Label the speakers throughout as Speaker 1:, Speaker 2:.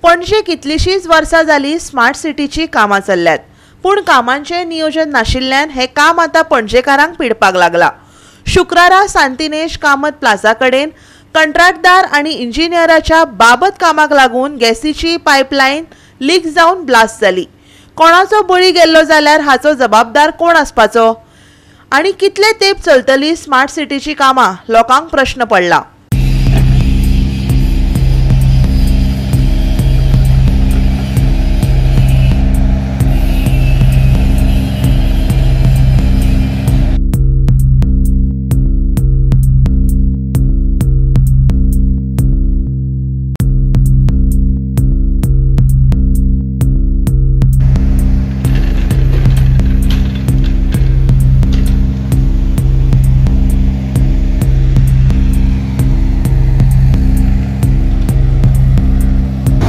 Speaker 1: पणजे कितलीशीच वर्सां जाली स्मार्ट सिटीची कामां चल्ल्यात, पूण कामांचे नियोजन नाशिल्ल्यान हे काम आता पणजेकारांक पिडपाक लागला। शुक्रारा सांतिनेज कामत प्लाझा कडेन कंत्राटदार आणि इंजिनियराच्या बाबत कामाक लागून गॅसीची पायपलायन लीक जावन ब्लास्ट जाली। कोणाचो बळी गेल्लो जाल्यार हाचो जबाबदार कोण आसपाचो आणि कितले तेंप चलतली स्मार्ट सिटीची कामां, लोकांक प्रश्न पडला।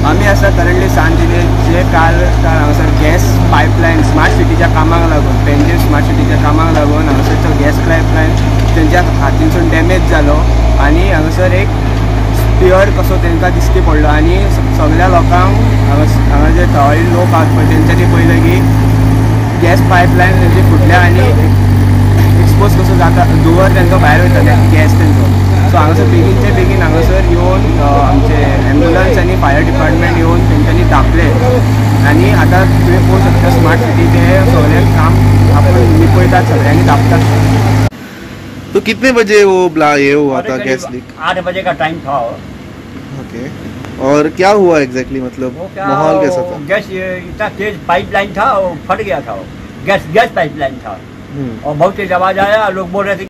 Speaker 2: आम्ही असं करंटली सांतिनेज जे काल हांगासर गॅस पायपलायन स्मार्ट सिटीच्या कामाक लागून पेंजे स्मार्ट सिटीच्या कामाक लागून हांगासरचो गॅस पायपलायन त्यांच्या हातींसून डॅमेज जालो आणि हांगासर एक स्पियर कसो तांकां दिश्टी पडलो आणि सगळ्या लोकांक हांगा जे थळावी लोक आसात पळय तेंच्यांनी पळयलें की गॅस पायपलायन तेंची फुटल्या आणि एक्सपोज कसो जाता, धुंवर तांकां भायर वयतले गॅस तेंचो। सो हांगासर बेगीनचे बेगीन हांगासर येवन आमचे एम्ब्युलन्स आणि फायर डिपार्टमेंट येवन तेंच्यांनी धापले आणि आता तुवें पळोवंक शकता स्मार्ट सिटीचें सगळें काम आपण निपयतात, सगळ्यांनी धापतात।
Speaker 3: तो कितने बजे ये हुआ था गैस लीक?
Speaker 4: 8 बजे का टाइम था।
Speaker 3: ओके, और क्या हुआ एग्जैक्टली, मतलब माहौल कैसा था?
Speaker 4: गैस इतना तेज पाइपलाइन था और फट गया था, गैस पाइपलाइन था और बहुत तेज आवाज आया। लोग बोल रहे थे